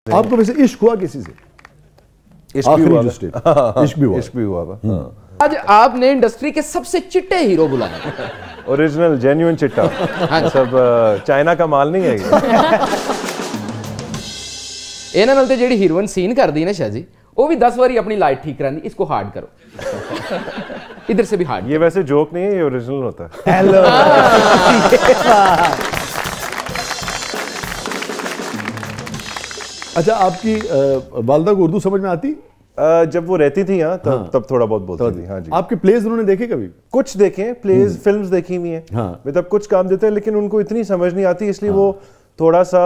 आपको वैसे इश्क हुआ किसी से? इश्क भी हुआ, इश्क भी हुआ था। आज आपने इंडस्ट्री के सबसे चिट्टे हीरो बुलाए, ओरिजिनल जेन्युइन चिट्टा, सब चाइना का माल नहीं है ਇਹਨਾਂ ਨਾਲ ਤੇ ਜਿਹੜੀ ਹੀਰੋਇਨ ਸੀਨ ਕਰਦੀ ਹੈ ਨਾ शाह जी, वो भी 10 बारी अपनी लाइट ठीक करानी, इसको हार्ड करो, इधर से भी हार्ड। ये वैसे जोक नहीं है, ये ओरिजिनल होता है। हेलो। अच्छा, आपकी वालदा को उर्दू समझ में आती? जब वो रहती थी यहाँ तब थोड़ा बहुत बोलती थी। हाँ जी। आपके प्लेज उन्होंने देखे कभी? कुछ देखे प्लेज, फिल्म्स देखी हुई हैं। हाँ। मतलब कुछ काम देते हैं, लेकिन उनको इतनी समझ नहीं आती, इसलिए वो थोड़ा सा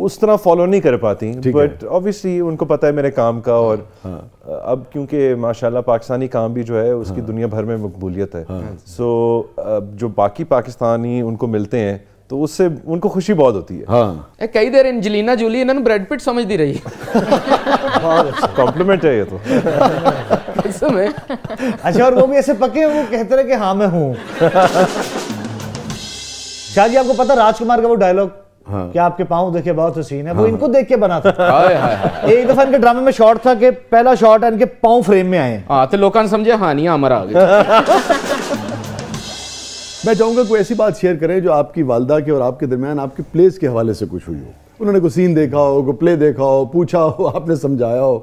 उस तरह फॉलो नहीं कर पाती। बट ऑब्वियसली उनको पता है मेरे काम का, और अब क्योंकि माशाल्लाह पाकिस्तानी काम भी जो है उसकी दुनिया भर में मकबूलियत है। सो जो बाकी पाकिस्तानी उनको मिलते हैं तो उससे उनको खुशी बहुत होती है। हाँ। कई देर एंजेलिना जूली इन्होंने ब्रैड पिट समझती रही। कॉम्प्लीमेंट है ये तो। अच्छा, और वो भी ऐसे पके वो कहते रहे कि हाँ मैं हूँ। शाह जी, आपको पता राजकुमार का वो डायलॉग, क्या आपके पाँव देखे बहुत हसीन है, वो इनको देख के बना था। एक दफा इनके ड्रामे में शॉट था कि पहला शॉट है इनके पाँव फ्रेम में आए। हाँ, तो लोगों ने समझे हाँ नहीं हमारा आ गया। मैं चाहूंगा कोई ऐसी बात शेयर करें जो आपकी वालदा के और आपके दरमियान आपके प्लेस के हवाले से कुछ हुई हो। उन्होंने कोई सीन देखा हो, कोई प्ले देखा हो, पूछा हो, आपने समझाया हो,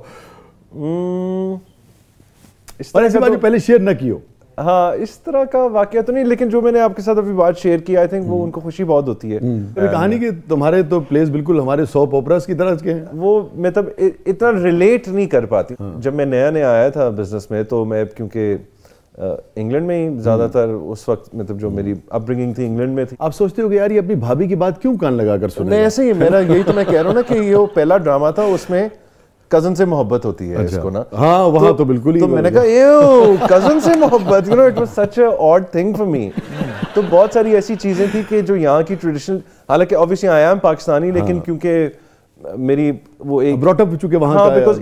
और ऐसी बात जो पहले शेयर न की हो। हाँ, इस तरह का वाकया तो नहीं, लेकिन जो मैंने आपके साथ अभी बात शेयर की, आई थिंक वो उनको खुशी बहुत होती है। कहानी कि तुम्हारे तो प्लेस बिल्कुल हमारे सॉप ओपरास की तरह के हैं। वो मतलब इतना रिलेट नहीं कर पाती। जब मैं नया आया था बिजनेस में, तो मैं क्योंकि इंग्लैंड में ही ज्यादातर उस वक्त, मतलब जो मेरी अपब्रिंगिंग थी इंग्लैंड में थी। आप सोचते हो कि यार ये अपनी भाभी की बात क्यों कान लगा कर सुने? नहीं, ऐसे ही मेरा यही तो मैं कह रहा हूँ ना कि ये पहला ड्रामा था, उसमें कजन से मोहब्बत होती है। अच्छा। इसको ना, हाँ वहाँ तो बिल्कुल ही। तो मैंने कहा ये कजन से मोहब्बत, you know, it was such a odd thing for me. तो बहुत सारी ऐसी चीजें थी कि जो यहाँ की ट्रेडिशनल, हालांकि ऑब्वियसली आई एम पाकिस्तानी, लेकिन क्योंकि मेरी वो एक ब्रॉट अप चुके वहाँ, हाँ, बिकॉज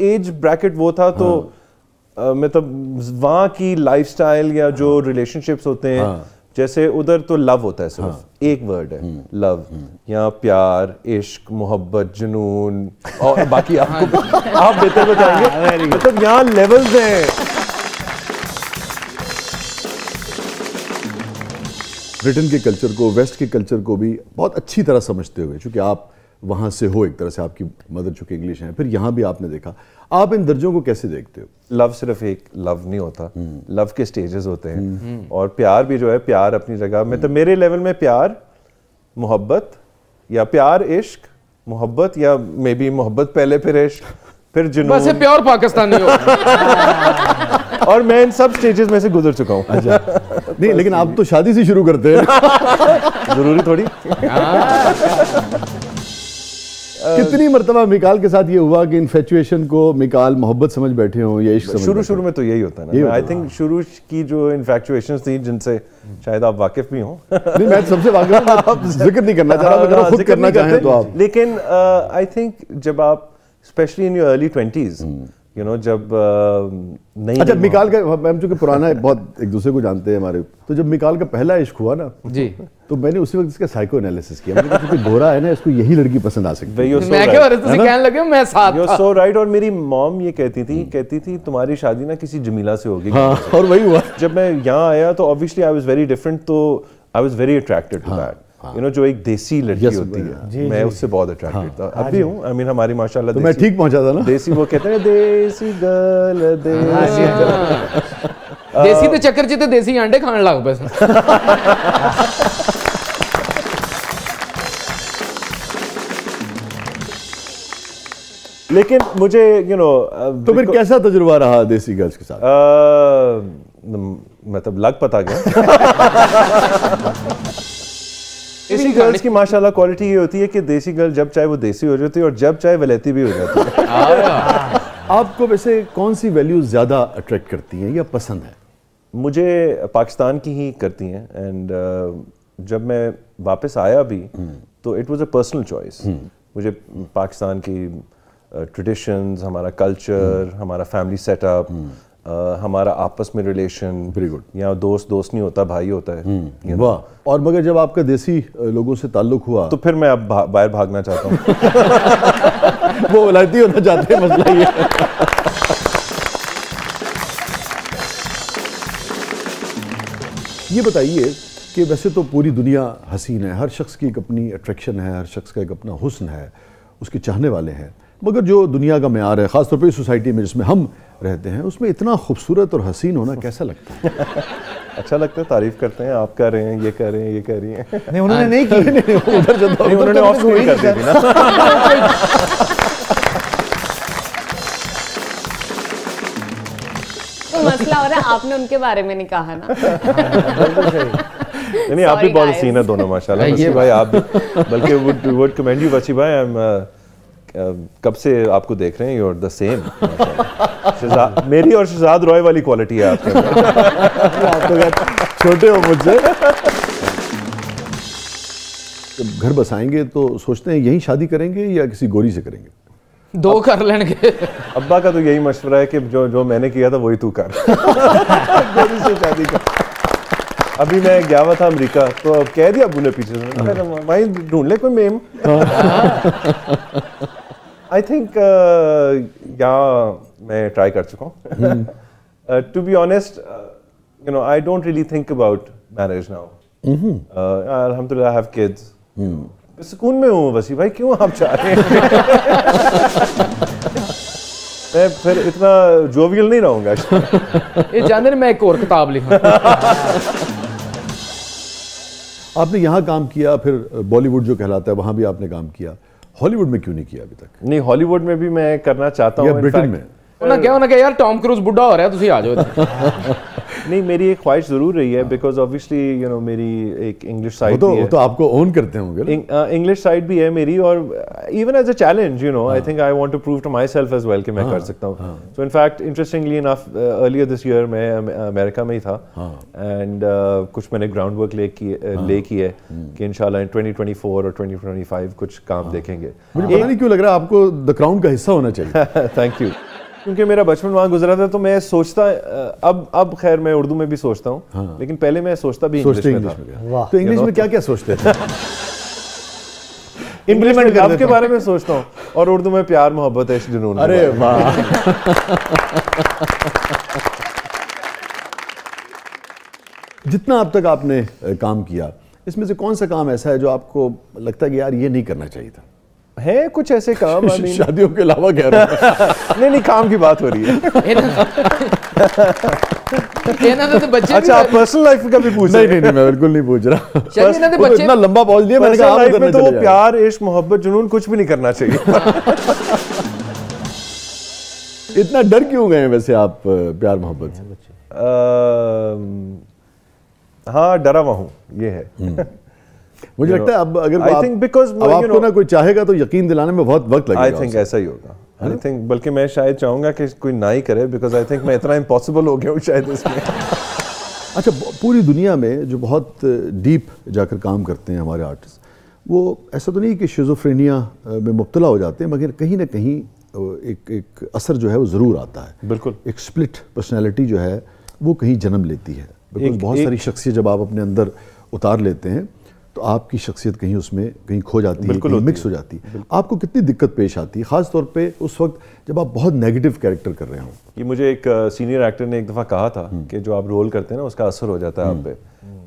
एज ब्रैकेट वो था, तो मतलब वहाँ की लाइफस्टाइल या जो रिलेशनशिप्स होते हैं, जैसे उधर तो लव होता है, सिर्फ एक वर्ड है लव। यहाँ प्यार, इश्क, मोहब्बत, जुनून, और बाकी आपको आप बेहतर बताएंगे। मतलब यहाँ लेवल्स हैं। ब्रिटेन के कल्चर को, वेस्ट के कल्चर को भी बहुत अच्छी तरह समझते हुए, क्योंकि आप वहाँ से हो, एक तरह से आपकी मदर चूंकि इंग्लिश है, फिर यहाँ भी आपने देखा, आप इन दर्जों को कैसे देखते हो? लव सिर्फ एक लव नहीं होता, लव के स्टेजेस होते हैं, और प्यार भी जो है, प्यार अपनी जगह। मतलब मेरे लेवल में प्यार, मोहब्बत, या प्यार इश्क, मोहब्बत, या मे बी मोहब्बत पहले फिर इश्क, फिर जुनून, बस प्योर पाकिस्तानी हो। और मैं इन सब स्टेजेस में से गुजर चुका हूँ। अच्छा। नहीं, लेकिन आप तो शादी से शुरू करते हैं। जरूरी थोड़ी। कितनी मर्तबा मिकाल के साथ ये हुआ कि इन्फेचुएशन को मिकाल मोहब्बत समझ बैठे हो या इश्क समझ? शुरू में तो यही होता है ना। आई थिंक शुरू की जो इन्फेचुएशंस थी, जिनसे शायद आप वाकिफ भी हो। नहीं, मैं सबसे वाकिफ हूं, आप जिक्र नहीं करना चाह रहा, खुद करना चाहें तो आप। लेकिन आई थिंक जब आप specially in your early 20s, you know, जब नहीं। अच्छा, मिकाल का, हम चूंकि पुराना है, बहुत एक दूसरे को जानते हैं हमारे, तो जब मिकाल का पहला इश्क हुआ ना जी, तो मैंने उसी वक्त इसका साइको एनालिसिस किया। मैंने कहा कि गोरा है ना, इसको यही लड़की पसंद आ सकती है। मैं क्या कहने लगे, मैं साथ था। सो राइट। और मेरी मॉम ये कहती थी तुम्हारी शादी ना किसी जमीला से होगी। हाँ, और वही हुआ। जब मैं यहाँ आया तो obviously I was very different, तो I was very attracted to that, you know, जो एक देसी लड़की होती है। मैं उससे बहुत अट्रैक्टेड था, अब भी हूँ। आई मीन हमारी माशाल्लाह, तो मैं ठीक पहुंचा था ना। देसी, वो कहते हैं देसी गर्ल, देसी गर्ल। देसी ते चक्कर च ते देसी अंडे खाने लग पे। लेकिन मुझे, यू नो, तो फिर कैसा तजुर्बा रहा देसी गर्ल्स के साथ? मतलब लग पता गया। देसी गर्ल्स की माशाल्लाह क्वालिटी ये होती है कि देसी गर्ल जब चाहे वो देसी हो जाती है, और जब चाहे वलैती भी हो जाती है। आपको वैसे कौन सी वैल्यूज ज्यादा अट्रैक्ट करती हैं या पसंद है? मुझे पाकिस्तान की ही करती हैं। एंड जब मैं वापस आया भी, तो it was a personal choice. मुझे पाकिस्तान की ट्रेडिशंस, हमारा कल्चर, हमारा फैमिली सेटअप, हमारा आपस में रिलेशन, वेरी गुड, यहाँ दोस्त नहीं होता, भाई होता है। वाह। और मगर जब आपका देसी लोगों से ताल्लुक हुआ तो फिर मैं अब बाहर भागना चाहता हूँ। वो वलायती होना चाहते हैं, मसला ये है। ये बताइए कि वैसे तो पूरी दुनिया हसीन है, हर शख्स की एक अपनी अट्रैक्शन है, हर शख्स का एक अपना हुस्न है, उसके चाहने वाले हैं, मगर जो दुनिया का मेयार है ख़ासतौर पर इस सोसाइटी में जिसमें हम रहते हैं, उसमें इतना खूबसूरत और हसीन होना कैसा लगता है? अच्छा लगता है, तारीफ करते हैं, आप कर रहे हैं, ये कर रहे हैं, ये कर रही हैं। नहीं उन्होंने नहीं की, उधर जो नहीं, उन्होंने ऑफ स्क्रीन कर दी थी ना। तो मसला हो रहा है आपने उनके बारे में नहीं कहा ना। नहीं, आप भी बहुत हसीन है दोनों माशाल्लाह। वसी भाई आप भी, बल्कि वुड कमेंड यू वसी भाई, आई एम कब से आपको देख रहे हैं, यू आर द सेम। मेरी और शहजाद रॉय वाली क्वालिटी है आपके अंदर। आप तो छोटे हो मुझसे। जब घर बसाएंगे तो सोचते हैं यहीं शादी करेंगे या किसी गोरी से करेंगे? दो कर लेंगे। अब्बा का तो यही मशवरा है कि जो मैंने किया था वही तू कर। गोरी से शादी कर। अभी मैं गया हुआ था अमेरिका, तो अब कह दिया अबू ने पीछे से, भाई ढूंढ ले कोई मेम। आई थिंक यहाँ मैं ट्राई कर चुका हूँ। To be honest, you know, I don't really think about marriage now. अल्हम्दुलिल्लाह आई हैव किड्स। सुकून में हूँ वसी भाई, क्यों आप चाह रहे हैं? मैं फिर इतना जोवियल नहीं रहूंगा। ये जानते मैं एक और किताब लिखूं। आपने यहाँ काम किया, फिर बॉलीवुड जो कहलाता है वहाँ भी आपने काम किया, हॉलीवुड में क्यों नहीं किया अभी तक? नहीं, हॉलीवुड में भी मैं करना चाहता हूँ। ब्रिटेन में उन्हें क्या यार टॉम क्रूज बुढ़ा हो रहा है, तुसी आ जाओ। नहीं, मेरी एक ख्वाहिश जरूर रही है, बिकॉज ऑब्वियसली यू नो मेरी एक इंग्लिश साइड भी है। वो तो आपको ओन करते होंगे। इंग्लिश साइड भी है मेरी, और even as a challenge, you know, I think I want to prove to myself as well कि मैं कर सकता हूँ। So in fact interestingly enough earlier this year मैं अमेरिका में ही था, एंड कुछ मैंने ग्राउंड वर्क ले की है कि इंशाल्लाह इन 2024 और 2025 कुछ काम देखेंगे। मुझे पता नहीं क्यों लग रहा है आपको द क्राउन का हिस्सा होना चाहिए। Thank you. क्योंकि मेरा बचपन वहाँ गुजरा था, तो मैं सोचता, अब खैर मैं उर्दू में भी सोचता हूँ, लेकिन पहले मैं सोचता भी इंग्लिश में था। तो इंग्लिश में क्या क्या सोचते थे? इम्प्लीमेंट लव के बारे में सोचता हूँ, और उर्दू में प्यार मोहब्बत है, जुनून। अरे वाह। जितना अब तक आपने काम किया, इसमें से कौन सा काम ऐसा है जो आपको लगता है कि यार ये नहीं करना चाहिए था? है कुछ ऐसे काम? शादियों के अलावा कह रहा हूं। नहीं, काम की बात हो रही है। तो बच्चे अच्छा, आप पर्सनल लाइफ का भी पूछ रहे हैं? नहीं, मैं बिल्कुल नहीं पूछ रहा। बच्चे इतना लंबा बोल दिया मैंने, कहा लाइफ में तो वो प्यार, इश्क, मोहब्बत, जुनून कुछ भी नहीं करना चाहिए। इतना डर क्यों गए वैसे आप प्यार मोहब्बत से? हाँ, डरा हुआ हूँ, ये है। मुझे लगता है अब अगर आपको ना कोई चाहेगा तो यकीन दिलाने में बहुत वक्त लगेगा। आई थिंक ऐसा ही होगा। आई थिंक बल्कि मैं शायद चाहूंगा कि कोई ना ही करे, बिकॉज आई थिंक मैं इतना इम्पॉसिबल हो गया हूँ शायद इसमें। अच्छा, पूरी दुनिया में जो बहुत डीप जाकर काम करते हैं हमारे आर्टिस्ट, वो ऐसा तो नहीं कि शिज़ोफ्रेनिया में मुब्तला हो जाते हैं, मगर कहीं ना कहीं एक असर जो है वो ज़रूर आता है। बिल्कुल। एक स्प्लिट पर्सनैलिटी जो है वो कहीं जन्म लेती है, बिकॉज बहुत सारी शख्सियत जब आप अपने अंदर उतार लेते हैं तो आपकी शख्सियत कहीं उसमें कहीं खो जाती है, कहीं मिक्स हो जाती है। आपको कितनी दिक्कत पेश आती है, ख़ास तौर पे उस वक्त जब आप बहुत नेगेटिव कैरेक्टर कर रहे हो? ये मुझे एक सीनियर एक्टर ने एक दफ़ा कहा था कि जो आप रोल करते हैं ना उसका असर हो जाता है आप पे।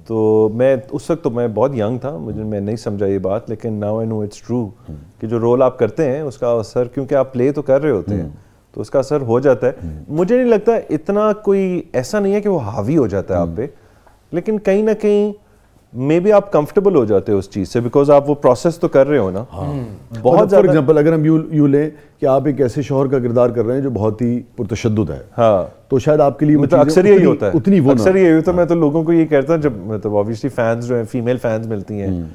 तो मैं उस वक्त तो मैं बहुत यंग था, मैं नहीं समझा ये बात, लेकिन now I know it's true कि जो रोल आप करते हैं उसका असर, क्योंकि आप प्ले तो कर रहे होते हैं, तो उसका असर हो जाता है। मुझे नहीं लगता इतना कोई ऐसा नहीं है कि वो हावी हो जाता है आप पे, लेकिन कहीं ना कहीं मे बी आप कंफर्टेबल हो जाते हो उस चीज से, बिकॉज आप वो प्रोसेस तो कर रहे हो ना। बहुत फॉर एग्जांपल अगर हम यूं लें कि आप एक ऐसे शौहर का किरदार कर रहे हैं जो बहुत ही पुरतशद्दुद है, तो शायद आपके लिए मतलब अक्सर यही होता है, उतनी वो अक्सर यही होता है। मैं तो लोगों को ये कहता हूँ, जब मतलब ऑब्वियसली फैंस जो है, फीमेल फैंस मिलती हैं,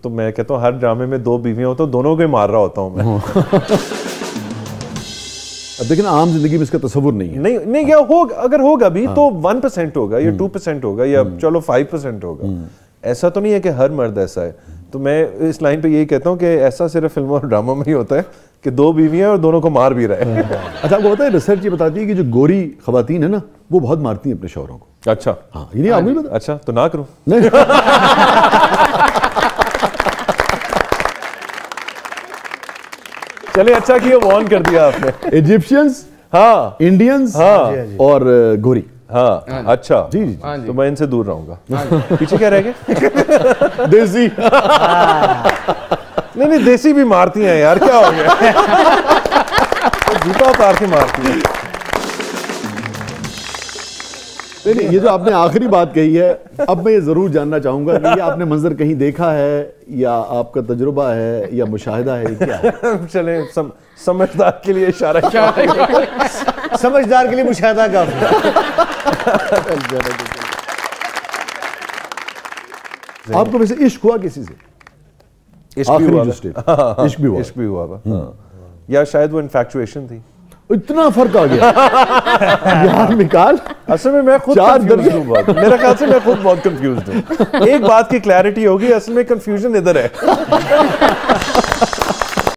तो मैं कहता हूँ हर ड्रामे में 2 बीवियां हो तो दोनों को ही मार रहा होता हूँ मैं। अब देखिए ना, आम जिंदगी में इसका तस्वुर नहीं है। नहीं क्या होगा, अगर होगा भी तो 1% होगा या 2% होगा या चलो 5% होगा। ऐसा तो नहीं है कि हर मर्द ऐसा है। तो मैं इस लाइन पे यही कहता हूँ कि ऐसा सिर्फ फिल्मों और ड्रामों में ही होता है कि दो बीवियां और दोनों को मार भी रहे हैं। अच्छा, आपको पता है रिसर्च ये बताती है कि जो गोरी खवातीन है ना वो बहुत मारती हैं अपने शौहरों को। अच्छा, हाँ, ये नहीं आपको भी पता? अच्छा, तो ना करूँ। नहीं चले, अच्छा किया वार्न कर दिया आपने। इजिप्शियंस, हाँ, इंडियंस, हाँ, और गोरी। हाँ, अच्छा जी जी, तो मैं इनसे दूर रहूंगा। पीछे क्या रह गए? देसी। नहीं, देसी भी मारती हैं यार, क्या हो गया? जूता उतार के मारती हैं। नहीं, ये जो आपने आखिरी बात कही है, अब मैं ये जरूर जानना चाहूंगा कि ये आपने मंजर कहीं देखा है या आपका तजुर्बा है या मुशाहिदा है, क्या है? चले, समझदार के लिए इशारा क्या? समझदार के लिए मुशाहिदा का। आपको वैसे इश्क हुआ किसी से? इश्क भी हुआ, इश्क भी हुआ या शायद वो इन्फैक्चुएशन थी। इतना फर्क आ गया यार मिकाल। असल में मैं खुद कंफ्यूज हूँ बहुत, मेरा ख्याल से मैं खुद बहुत कंफ्यूज हूँ। एक बात की क्लैरिटी होगी, असल में कंफ्यूजन इधर है।